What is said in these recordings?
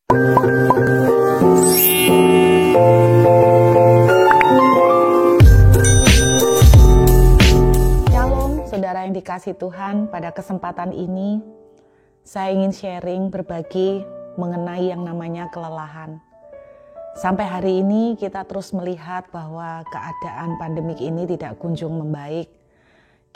Shalom, saudara yang dikasihi Tuhan. Pada kesempatan ini, saya ingin sharing, berbagi mengenai yang namanya kelelahan. Sampai hari ini kita terus melihat bahwa keadaan pandemik ini tidak kunjung membaik.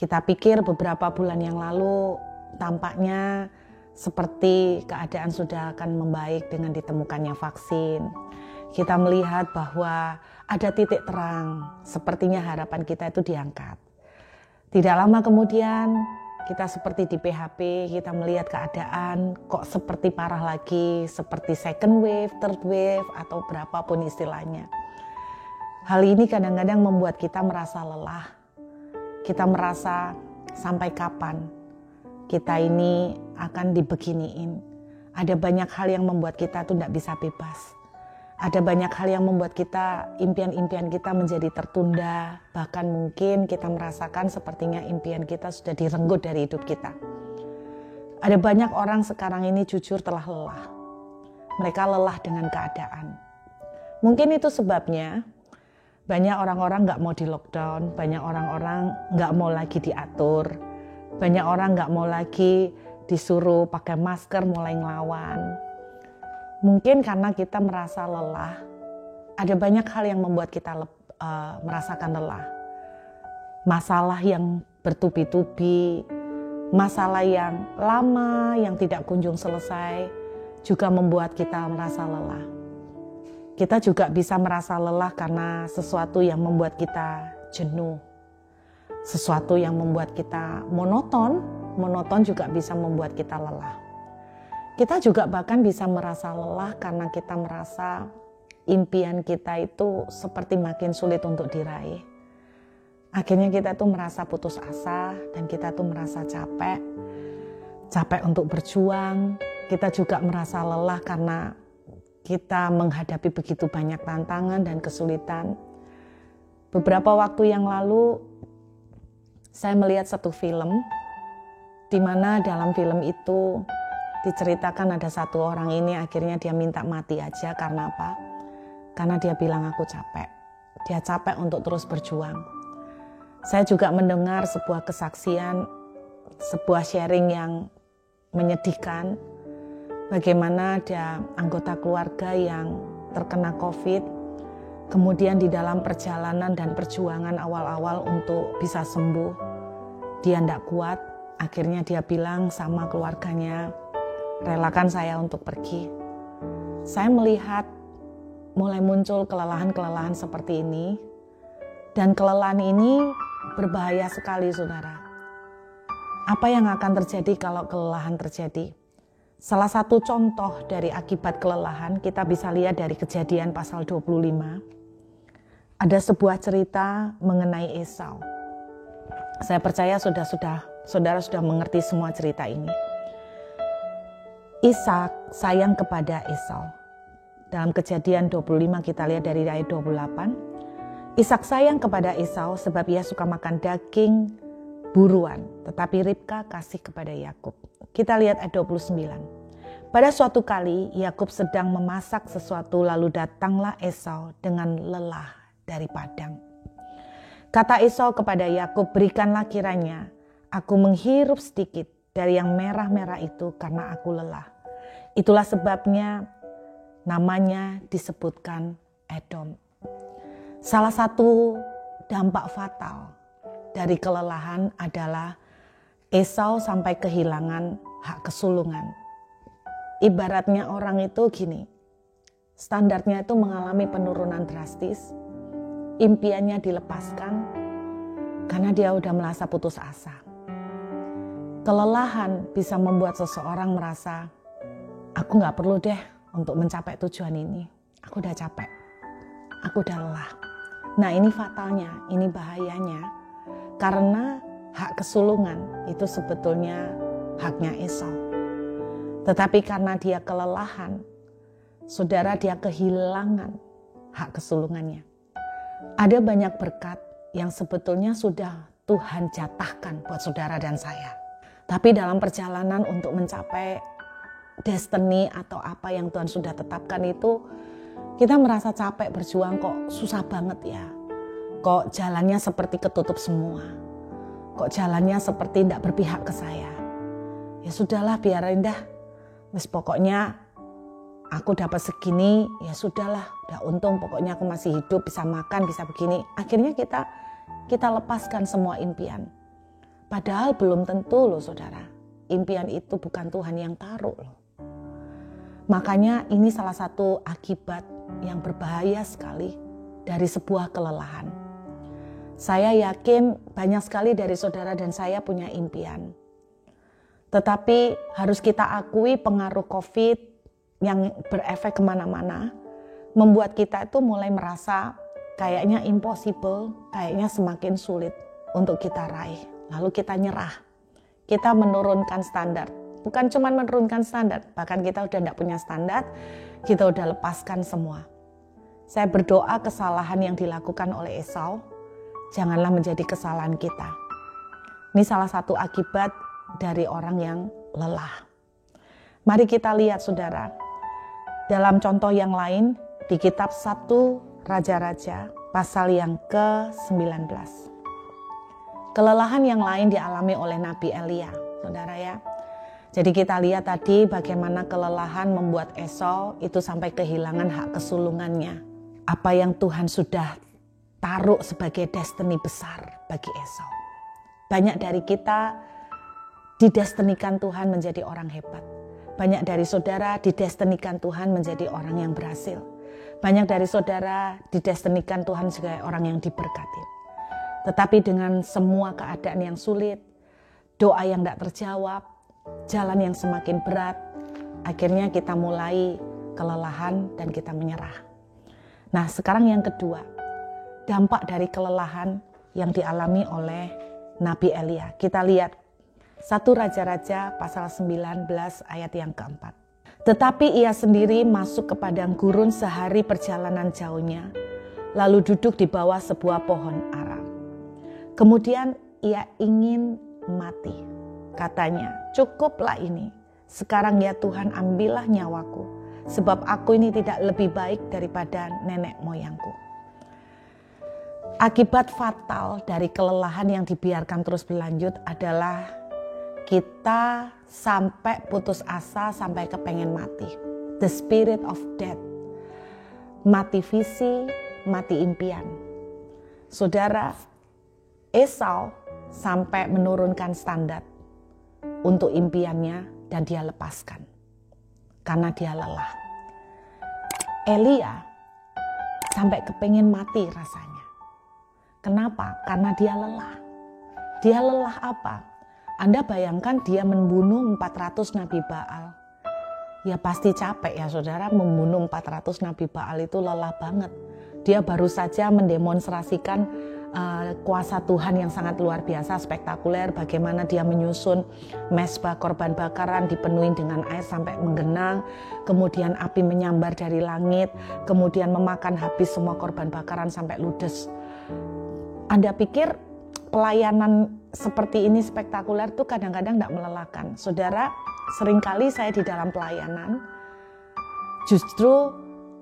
Kita pikir beberapa bulan yang lalu tampaknya seperti keadaan sudah akan membaik dengan ditemukannya vaksin. Kita melihat bahwa ada titik terang, sepertinya harapan kita itu diangkat. Tidak lama kemudian kita seperti di PHP, kita melihat keadaan kok seperti parah lagi, seperti second wave, third wave, atau berapapun istilahnya. Hal ini kadang-kadang membuat kita merasa lelah. Kita merasa sampai kapan kita ini akan dibeginiin. Ada banyak hal yang membuat kita tuh tidak bisa bebas. Ada banyak hal yang membuat kita, impian-impian kita menjadi tertunda. Bahkan mungkin kita merasakan sepertinya impian kita sudah direnggut dari hidup kita. Ada banyak orang sekarang ini jujur telah lelah. Mereka lelah dengan keadaan. Mungkin itu sebabnya banyak orang-orang gak mau di lockdown, banyak orang-orang gak mau lagi diatur. Banyak orang gak mau lagi disuruh pakai masker, mulai ngelawan. Mungkin karena kita merasa lelah, ada banyak hal yang membuat kita merasakan lelah. Masalah yang bertubi-tubi, masalah yang lama, yang tidak kunjung selesai, juga membuat kita merasa lelah. Kita juga bisa merasa lelah karena sesuatu yang membuat kita jenuh. Sesuatu yang membuat kita monoton juga bisa membuat kita lelah. Kita juga bahkan bisa merasa lelah karena kita merasa impian kita itu seperti makin sulit untuk diraih. Akhirnya kita tuh merasa putus asa dan kita tuh merasa capek untuk berjuang. Kita juga merasa lelah karena kita menghadapi begitu banyak tantangan dan kesulitan. Beberapa waktu yang lalu saya melihat satu film, di mana dalam film itu diceritakan ada satu orang ini akhirnya dia minta mati aja. Karena apa? Karena dia bilang aku capek. Dia capek untuk terus berjuang. Saya juga mendengar sebuah kesaksian, sebuah sharing yang menyedihkan. Bagaimana ada anggota keluarga yang terkena COVID, kemudian di dalam perjalanan dan perjuangan awal-awal untuk bisa sembuh, dia tidak kuat. Akhirnya dia bilang sama keluarganya, relakan saya untuk pergi. Saya melihat mulai muncul kelelahan-kelelahan seperti ini. Dan kelelahan ini berbahaya sekali, saudara. Apa yang akan terjadi kalau kelelahan terjadi? Salah satu contoh dari akibat kelelahan kita bisa lihat dari Kejadian pasal 25. Ada sebuah cerita mengenai Esau. Saya percaya saudara sudah mengerti semua cerita ini. Ishak sayang kepada Esau. Dalam Kejadian 25 kita lihat dari ayat 28. Ishak sayang kepada Esau sebab ia suka makan daging buruan, tetapi Ribka kasih kepada Yakub. Kita lihat ayat 29. Pada suatu kali Yakub sedang memasak sesuatu, lalu datanglah Esau dengan lelah dari padang. Kata Esau kepada Yakub, berikanlah kiranya aku menghirup sedikit dari yang merah-merah itu karena aku lelah. Itulah sebabnya namanya disebutkan Edom. Salah satu dampak fatal dari kelelahan adalah Esau sampai kehilangan hak kesulungan. Ibaratnya orang itu gini, standarnya itu mengalami penurunan drastis, impiannya dilepaskan karena dia udah merasa putus asa. Kelelahan bisa membuat seseorang merasa, aku gak perlu deh untuk mencapai tujuan ini, aku udah capek, aku udah lelah. Nah ini fatalnya, ini bahayanya, karena hak kesulungan itu sebetulnya haknya Esau. Tetapi karena dia kelelahan, saudara, dia kehilangan hak kesulungannya. Ada banyak berkat yang sebetulnya sudah Tuhan jatahkan buat saudara dan saya. Tapi dalam perjalanan untuk mencapai destiny atau apa yang Tuhan sudah tetapkan itu, kita merasa capek berjuang, kok susah banget ya. Kok jalannya seperti ketutup semua. Kok jalannya seperti tidak berpihak ke saya. Ya sudahlah, biarin dah. Wes pokoknya aku dapat segini, ya sudahlah. Udah untung pokoknya aku masih hidup, bisa makan, bisa begini. Akhirnya kita lepaskan semua impian. Padahal belum tentu loh saudara. Impian itu bukan Tuhan yang taruh loh. Makanya ini salah satu akibat yang berbahaya sekali dari sebuah kelelahan. Saya yakin banyak sekali dari saudara dan saya punya impian. Tetapi harus kita akui pengaruh COVID yang berefek kemana-mana, membuat kita itu mulai merasa kayaknya impossible, kayaknya semakin sulit untuk kita raih. Lalu kita nyerah. Kita menurunkan standar, bukan cuma menurunkan standar, bahkan kita udah tidak punya standar, kita udah lepaskan semua. Saya berdoa kesalahan yang dilakukan oleh Esau, janganlah menjadi kesalahan kita. Ini salah satu akibat dari orang yang lelah. Mari kita lihat saudara, dalam contoh yang lain di kitab 1 Raja-Raja pasal yang ke-19. Kelelahan yang lain dialami oleh Nabi Elia, saudara ya. Jadi kita lihat tadi bagaimana kelelahan membuat Esau itu sampai kehilangan hak kesulungannya. Apa yang Tuhan sudah taruh sebagai destiny besar bagi Esau. Banyak dari kita didestinikan Tuhan menjadi orang hebat. Banyak dari saudara didestinikan Tuhan menjadi orang yang berhasil. Banyak dari saudara didestinikan Tuhan sebagai orang yang diberkati. Tetapi dengan semua keadaan yang sulit, doa yang tidak terjawab, jalan yang semakin berat, akhirnya kita mulai kelelahan dan kita menyerah. Nah sekarang yang kedua, dampak dari kelelahan yang dialami oleh Nabi Elia. Kita lihat 1 Raja-Raja pasal 19 ayat yang keempat. Tetapi ia sendiri masuk ke padang gurun sehari perjalanan jauhnya, lalu duduk di bawah sebuah pohon ara. Kemudian ia ingin mati. Katanya, cukuplah ini. Sekarang ya Tuhan, ambillah nyawaku. Sebab aku ini tidak lebih baik daripada nenek moyangku. Akibat fatal dari kelelahan yang dibiarkan terus berlanjut adalah kita sampai putus asa, sampai kepengen mati. The spirit of death. Mati visi, mati impian. Saudara, Esau sampai menurunkan standar untuk impiannya dan dia lepaskan karena dia lelah. Elia sampai kepingin mati rasanya. Kenapa? Karena dia lelah. Dia lelah apa? Anda bayangkan dia membunuh 400 Nabi Baal. Ya pasti capek ya saudara, membunuh 400 Nabi Baal itu lelah banget. Dia baru saja mendemonstrasikan kuasa Tuhan yang sangat luar biasa, spektakuler, bagaimana dia menyusun mezbah korban bakaran dipenuhi dengan air sampai menggenang, kemudian api menyambar dari langit, kemudian memakan habis semua korban bakaran sampai ludes. Anda pikir pelayanan seperti ini spektakuler tuh kadang-kadang tidak melelahkan? Saudara, seringkali saya di dalam pelayanan, justru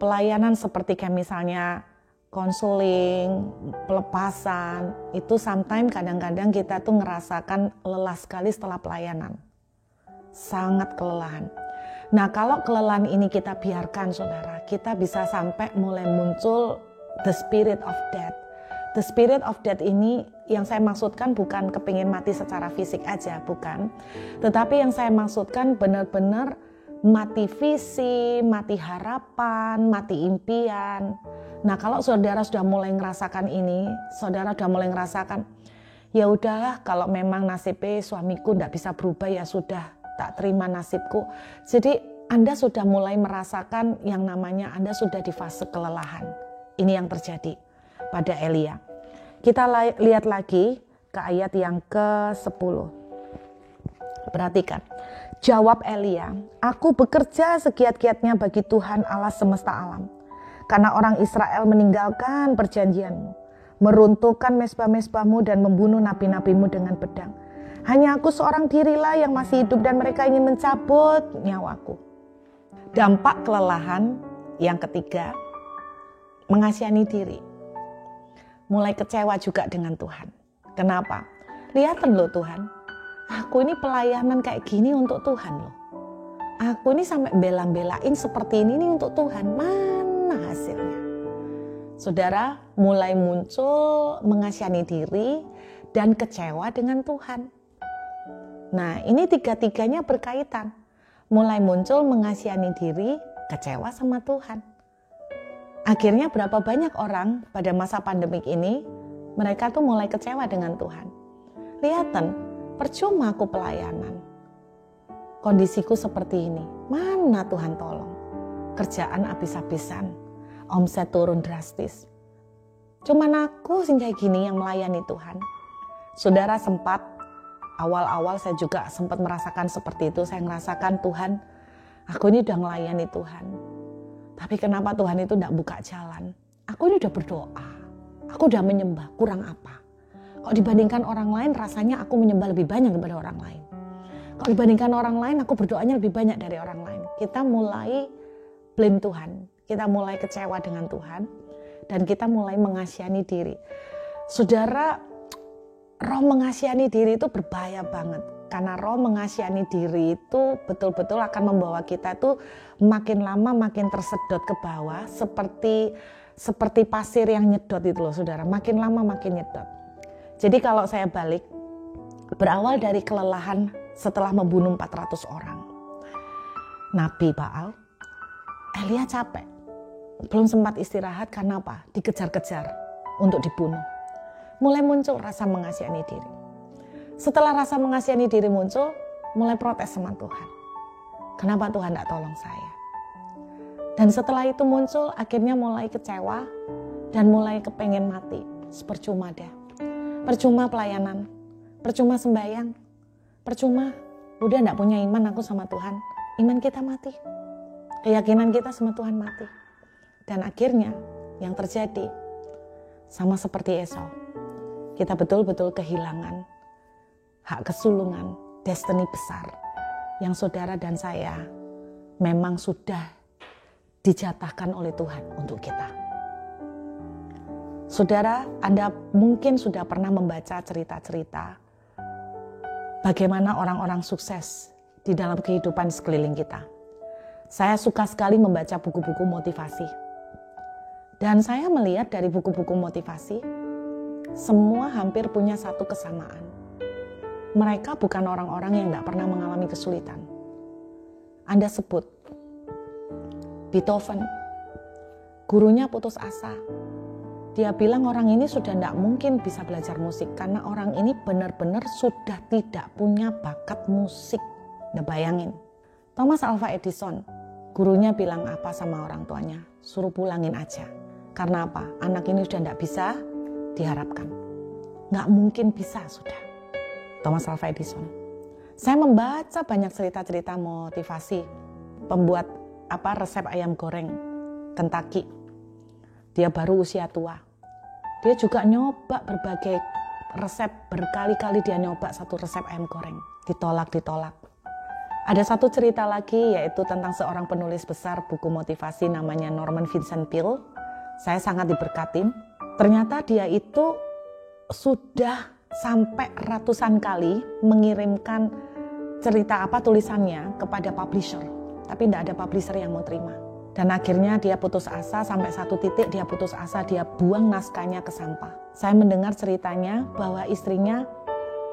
pelayanan seperti kayak misalnya konseling, pelepasan, itu sometimes kadang-kadang kita tuh ngerasakan lelah sekali setelah pelayanan. Sangat kelelahan. Nah kalau kelelahan ini kita biarkan saudara, kita bisa sampai mulai muncul the spirit of death. The spirit of death ini yang saya maksudkan bukan kepingin mati secara fisik aja, bukan. Tetapi yang saya maksudkan benar-benar mati visi, mati harapan, mati impian. Nah kalau saudara sudah mulai ngerasakan ini, saudara sudah mulai ngerasakan, ya udahlah kalau memang nasibnya suamiku tidak bisa berubah, ya sudah tak terima nasibku. Jadi Anda sudah mulai merasakan yang namanya Anda sudah di fase kelelahan. Ini yang terjadi pada Elia. Kita lihat lagi ke ayat yang ke-10. Perhatikan. Jawab Elia, aku bekerja segiat-giatnya bagi Tuhan Allah semesta alam. Karena orang Israel meninggalkan perjanjianmu, meruntuhkan mezbah-mezbahmu dan membunuh nabi-nabimu dengan pedang. Hanya aku seorang dirilah yang masih hidup dan mereka ingin mencabut nyawaku. Dampak kelelahan yang ketiga, mengasihani diri. Mulai kecewa juga dengan Tuhan. Kenapa? Lihatin loh Tuhan, aku ini pelayanan kayak gini untuk Tuhan loh. Aku ini sampai bela-belain seperti ini untuk Tuhan. Mana hasilnya? Saudara, mulai muncul mengasihani diri dan kecewa dengan Tuhan. Nah, ini tiga-tiganya berkaitan. Mulai muncul mengasihani diri, kecewa sama Tuhan. Akhirnya berapa banyak orang pada masa pandemik ini, mereka tuh mulai kecewa dengan Tuhan. Lihatin, percuma aku pelayanan. Kondisiku seperti ini, mana Tuhan tolong? Kerjaan habis-habisan, omset turun drastis. Cuman aku sih kayak gini yang melayani Tuhan. Saudara, awal-awal saya juga sempat merasakan seperti itu. Saya merasakan Tuhan, aku ini udah melayani Tuhan. Tapi kenapa Tuhan itu tidak buka jalan? Aku ini udah berdoa, aku udah menyembah, kurang apa? Kok dibandingkan orang lain rasanya aku menyembah lebih banyak daripada orang lain. Kok dibandingkan orang lain aku berdoanya lebih banyak dari orang lain. Kita mulai blame Tuhan, kita mulai kecewa dengan Tuhan, dan kita mulai mengasihani diri. Saudara, roh mengasihani diri itu berbahaya banget. Karena roh mengasihani diri itu betul-betul akan membawa kita tuh makin lama makin tersedot ke bawah seperti pasir yang nyedot itu loh saudara. Makin lama makin nyedot. Jadi kalau saya balik, berawal dari kelelahan setelah membunuh 400 orang. Nabi Baal, Elia capek. Belum sempat istirahat karena apa? Dikejar-kejar untuk dibunuh. Mulai muncul rasa mengasihani diri. Setelah rasa mengasihani diri muncul, mulai protes sama Tuhan. Kenapa Tuhan tidak tolong saya? Dan setelah itu muncul, akhirnya mulai kecewa dan mulai kepengen mati. Percuma dah. Percuma pelayanan, percuma sembahyang, percuma. Udah tidak punya iman aku sama Tuhan. Iman kita mati. Keyakinan kita sama Tuhan mati. Dan akhirnya yang terjadi sama seperti Esau. Kita betul-betul kehilangan hak kesulungan, destiny besar yang saudara dan saya memang sudah dijatahkan oleh Tuhan untuk kita. Saudara, Anda mungkin sudah pernah membaca cerita-cerita bagaimana orang-orang sukses di dalam kehidupan sekeliling kita. Saya suka sekali membaca buku-buku motivasi. Dan saya melihat dari buku-buku motivasi, semua hampir punya satu kesamaan. Mereka bukan orang-orang yang tidak pernah mengalami kesulitan. Anda sebut Beethoven, gurunya putus asa. Dia bilang orang ini sudah tidak mungkin bisa belajar musik karena orang ini benar-benar sudah tidak punya bakat musik. Nah, bayangin. Thomas Alva Edison, gurunya bilang apa sama orang tuanya? Suruh pulangin aja. Karena apa? Anak ini sudah tidak bisa diharapkan. Nggak mungkin bisa sudah. Thomas Alva Edison. Saya membaca banyak cerita-cerita motivasi pembuat resep ayam goreng Kentucky. Dia baru usia tua. Dia juga nyoba berbagai resep, berkali-kali dia nyoba satu resep ayam goreng. Ditolak. Ada satu cerita lagi yaitu tentang seorang penulis besar buku motivasi namanya Norman Vincent Peale. Saya sangat diberkatin. Ternyata dia itu sudah sampai ratusan kali mengirimkan cerita tulisannya kepada publisher. Tapi tidak ada publisher yang mau terima. Dan akhirnya dia putus asa, sampai satu titik dia putus asa, dia buang naskahnya ke sampah. Saya mendengar ceritanya bahwa istrinya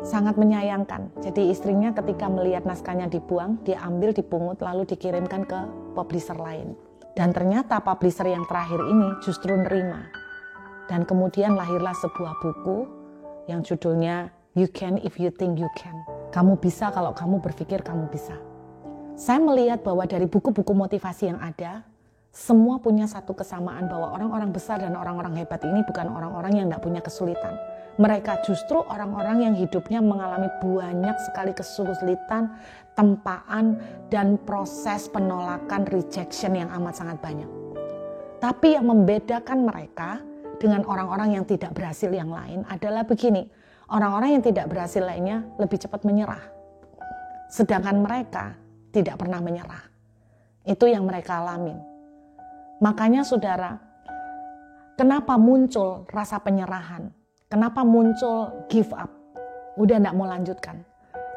sangat menyayangkan. Jadi istrinya ketika melihat naskahnya dibuang, dia ambil, dipungut, lalu dikirimkan ke publisher lain. Dan ternyata publisher yang terakhir ini justru nerima. Dan kemudian lahirlah sebuah buku yang judulnya You Can If You Think You Can. Kamu bisa kalau kamu berpikir kamu bisa. Saya melihat bahwa dari buku-buku motivasi yang ada, semua punya satu kesamaan bahwa orang-orang besar dan orang-orang hebat ini bukan orang-orang yang tidak punya kesulitan. Mereka justru orang-orang yang hidupnya mengalami banyak sekali kesulitan, tempaan, dan proses penolakan, rejection yang amat sangat banyak. Tapi yang membedakan mereka dengan orang-orang yang tidak berhasil yang lain adalah begini. Orang-orang yang tidak berhasil lainnya lebih cepat menyerah. Sedangkan mereka tidak pernah menyerah. Itu yang mereka alamin. Makanya saudara, kenapa muncul rasa penyerahan? Kenapa muncul give up? Udah tidak mau lanjutkan.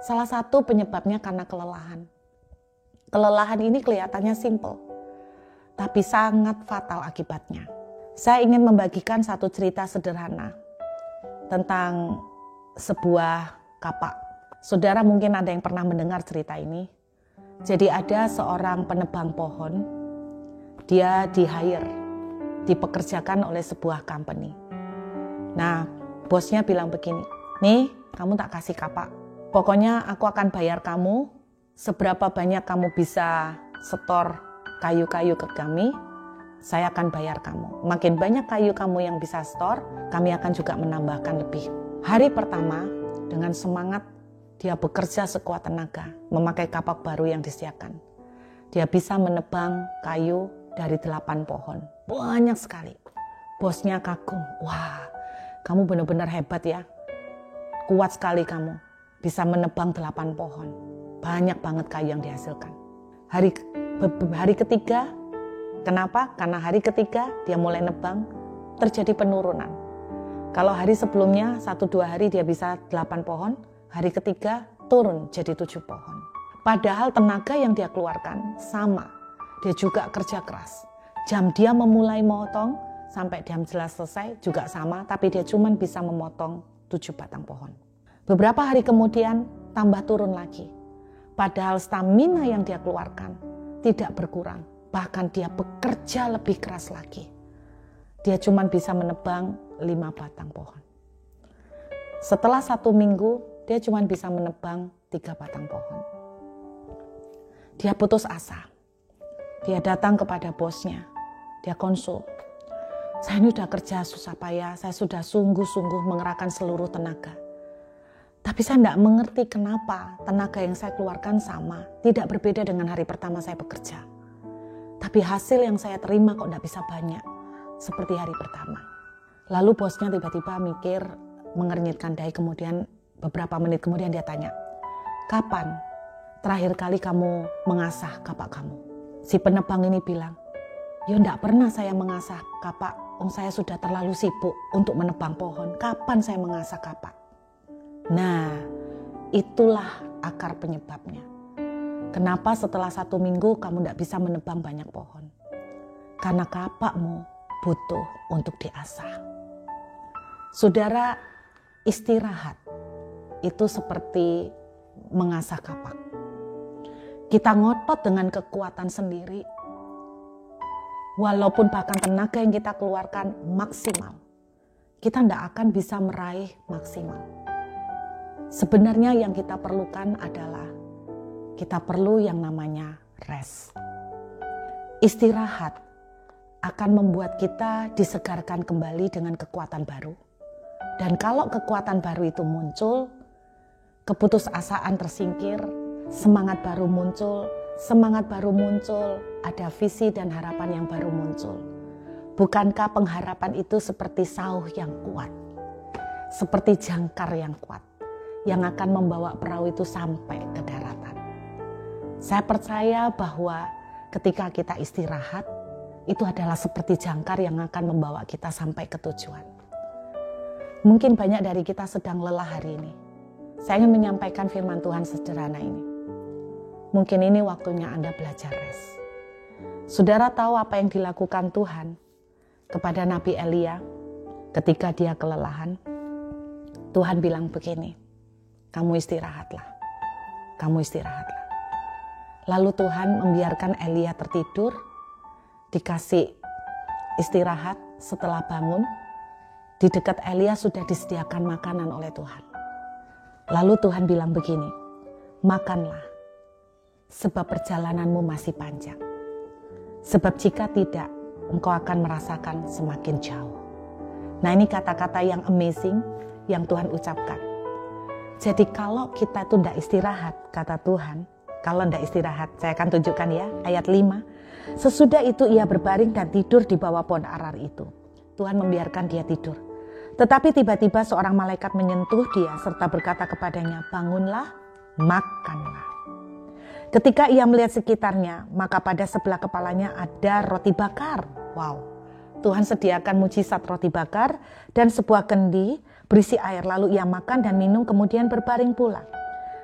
Salah satu penyebabnya karena kelelahan. Kelelahan ini kelihatannya simple, tapi sangat fatal akibatnya. Saya ingin membagikan satu cerita sederhana tentang sebuah kapak. Saudara mungkin ada yang pernah mendengar cerita ini. Jadi ada seorang penebang pohon, dia di-hire, dipekerjakan oleh sebuah company. Nah, bosnya bilang begini, nih kamu tak kasih kapak, pokoknya aku akan bayar kamu seberapa banyak kamu bisa setor kayu-kayu ke kami, saya akan bayar kamu. Makin banyak kayu kamu yang bisa setor, kami akan juga menambahkan lebih. Hari pertama, dengan semangat, dia bekerja sekuat tenaga, memakai kapak baru yang disediakan. Dia bisa menebang kayu dari 8 pohon. Banyak sekali. Bosnya kagum, wah kamu benar-benar hebat ya. Kuat sekali kamu, bisa menebang 8 pohon. Banyak banget kayu yang dihasilkan. Hari ketiga, kenapa? Karena hari ketiga dia mulai nebang, terjadi penurunan. Kalau hari sebelumnya 1-2 hari dia bisa 8 pohon, hari ketiga turun jadi 7 pohon. Padahal tenaga yang dia keluarkan sama. Dia juga kerja keras. Jam dia memulai memotong sampai jam jelas selesai juga sama, tapi dia cuma bisa memotong 7 batang pohon. Beberapa hari kemudian tambah turun lagi. Padahal stamina yang dia keluarkan tidak berkurang. Bahkan dia bekerja lebih keras lagi. Dia cuma bisa menebang 5 batang pohon. Setelah 1 minggu, dia cuma bisa menebang 3 batang pohon. Dia putus asa. Dia datang kepada bosnya. Dia konsul. Saya ini sudah kerja susah payah, saya sudah sungguh-sungguh mengerahkan seluruh tenaga. Tapi saya tidak mengerti kenapa tenaga yang saya keluarkan sama, tidak berbeda dengan hari pertama saya bekerja. Tapi hasil yang saya terima kok tidak bisa banyak, seperti hari pertama. Lalu bosnya tiba-tiba mikir, mengernyitkan dahi, kemudian beberapa menit kemudian dia tanya, kapan terakhir kali kamu mengasah kapak kamu? Si penebang ini bilang, ya tidak pernah saya mengasah kapak, saya sudah terlalu sibuk untuk menebang pohon, kapan saya mengasah kapak? Nah, itulah akar penyebabnya. Kenapa setelah 1 minggu kamu tidak bisa menebang banyak pohon? Karena kapakmu butuh untuk diasah. Saudara, istirahat itu seperti mengasah kapak. Kita ngotot dengan kekuatan sendiri, walaupun bahkan tenaga yang kita keluarkan maksimal, kita tidak akan bisa meraih maksimal. Sebenarnya yang kita perlukan adalah kita perlu yang namanya rest. Istirahat akan membuat kita disegarkan kembali dengan kekuatan baru. Dan kalau kekuatan baru itu muncul, keputusasaan tersingkir, semangat baru muncul, ada visi dan harapan yang baru muncul. Bukankah pengharapan itu seperti sauh yang kuat, seperti jangkar yang kuat, yang akan membawa perahu itu sampai ke daratan. Saya percaya bahwa ketika kita istirahat, itu adalah seperti jangkar yang akan membawa kita sampai ke tujuan. Mungkin banyak dari kita sedang lelah hari ini. Saya ingin menyampaikan firman Tuhan sederhana ini. Mungkin ini waktunya Anda belajar rest. Saudara tahu apa yang dilakukan Tuhan kepada Nabi Elia ketika dia kelelahan? Tuhan bilang begini, kamu istirahatlah. Lalu Tuhan membiarkan Elia tertidur, dikasih istirahat. Setelah bangun, di dekat Elia sudah disediakan makanan oleh Tuhan. Lalu Tuhan bilang begini, makanlah, sebab perjalananmu masih panjang. Sebab jika tidak, engkau akan merasakan semakin jauh. Nah, ini kata-kata yang amazing yang Tuhan ucapkan. Jadi kalau kita itu tidak istirahat, kata Tuhan, kalau tidak istirahat, saya akan tunjukkan ya, ayat 5. Sesudah itu ia berbaring dan tidur di bawah pohon arar itu. Tuhan membiarkan dia tidur. Tetapi tiba-tiba seorang malaikat menyentuh dia serta berkata kepadanya, bangunlah, makanlah. Ketika ia melihat sekitarnya, maka pada sebelah kepalanya ada roti bakar. Wow, Tuhan sediakan mujizat roti bakar dan sebuah kendi berisi air. Lalu ia makan dan minum, kemudian berbaring pula.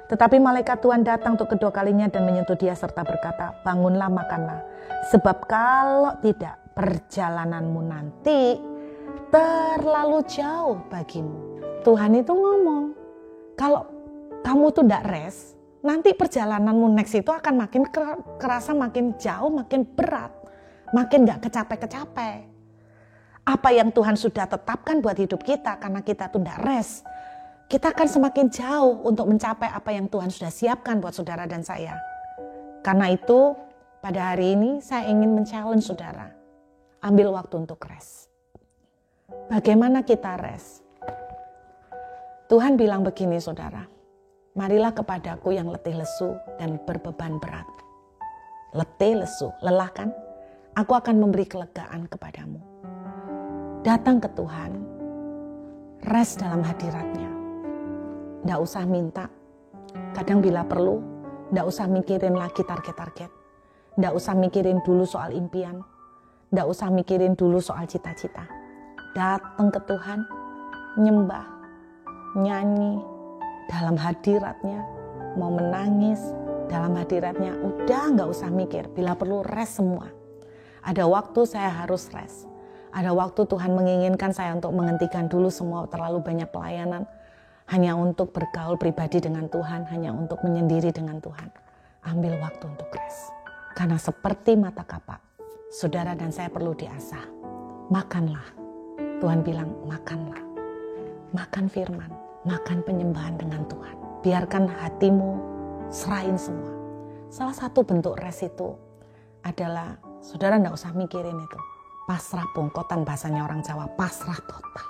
Tetapi malaikat Tuhan datang untuk kedua kalinya dan menyentuh dia serta berkata, bangunlah, makanlah. Sebab kalau tidak, perjalananmu nanti terlalu jauh bagimu. Tuhan itu ngomong, kalau kamu tuh tidak rest, nanti perjalananmu next itu akan makin kerasa, makin jauh, makin berat, makin gak kecapek-kecapek. Apa yang Tuhan sudah tetapkan buat hidup kita, karena kita tuh tidak rest, kita akan semakin jauh untuk mencapai apa yang Tuhan sudah siapkan buat saudara dan saya. Karena itu, pada hari ini saya ingin men-challenge saudara, ambil waktu untuk rest. Bagaimana kita rest? Tuhan bilang begini saudara, marilah kepadaku yang letih lesu dan berbeban berat. Letih lesu, lelah kan? Aku akan memberi kelegaan kepadamu. Datang ke Tuhan, rest dalam hadiratnya. Nggak usah minta, kadang bila perlu, nggak usah mikirin lagi target-target. Nggak usah mikirin dulu soal impian, nggak usah mikirin dulu soal cita-cita. Datang ke Tuhan, nyembah, nyanyi, dalam hadiratnya, mau menangis, dalam hadiratnya, udah nggak usah mikir, bila perlu rest semua. Ada waktu saya harus rest, ada waktu Tuhan menginginkan saya untuk menghentikan dulu semua terlalu banyak pelayanan, hanya untuk bergaul pribadi dengan Tuhan, hanya untuk menyendiri dengan Tuhan. Ambil waktu untuk rest. Karena seperti mata kapak, saudara dan saya perlu diasah. Makanlah. Tuhan bilang, makanlah. Makan firman, makan penyembahan dengan Tuhan. Biarkan hatimu serahin semua. Salah satu bentuk rest itu adalah, saudara enggak usah mikirin itu. Pasrah bongkotan, bahasanya orang Jawa, pasrah total.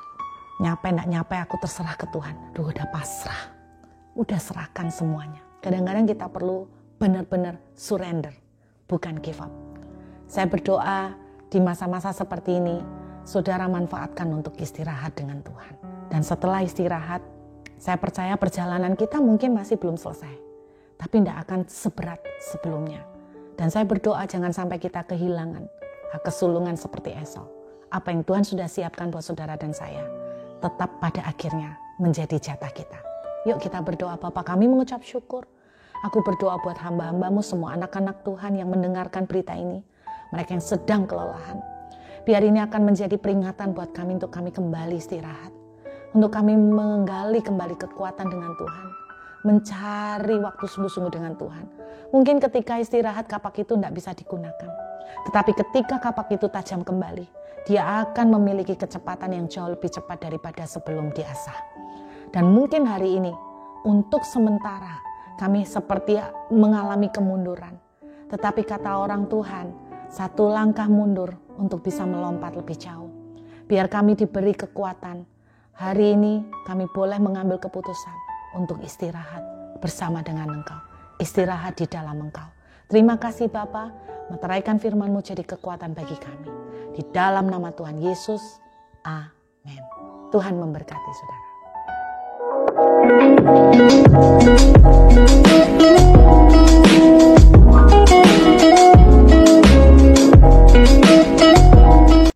Nyampe enggak nyampe aku terserah ke Tuhan. Duh, udah pasrah. Udah serahkan semuanya. Kadang-kadang kita perlu benar-benar surrender, bukan give up. Saya berdoa di masa-masa seperti ini, saudara manfaatkan untuk istirahat dengan Tuhan. Dan setelah istirahat, saya percaya perjalanan kita mungkin masih belum selesai. Tapi tidak akan seberat sebelumnya. Dan saya berdoa jangan sampai kita kehilangan kesulungan seperti Esau. Apa yang Tuhan sudah siapkan buat saudara dan saya, tetap pada akhirnya menjadi jatah kita. Yuk kita berdoa. Bapa, kami mengucap syukur. Aku berdoa buat hamba-hambamu, semua anak-anak Tuhan yang mendengarkan berita ini. Mereka yang sedang kelelahan. Biar ini akan menjadi peringatan buat kami untuk kami kembali istirahat. Untuk kami menggali kembali kekuatan dengan Tuhan. Mencari waktu sungguh-sungguh dengan Tuhan. Mungkin ketika istirahat kapak itu tidak bisa digunakan. Tetapi ketika kapak itu tajam kembali, dia akan memiliki kecepatan yang jauh lebih cepat daripada sebelum diasah. Dan mungkin hari ini, untuk sementara, kami seperti mengalami kemunduran. Tetapi kata orang Tuhan, satu langkah mundur untuk bisa melompat lebih jauh. Biar kami diberi kekuatan. Hari ini kami boleh mengambil keputusan untuk istirahat bersama dengan Engkau. Istirahat di dalam Engkau. Terima kasih Bapa, meteraikan firman-Mu jadi kekuatan bagi kami. Di dalam nama Tuhan Yesus, amin. Tuhan memberkati saudara.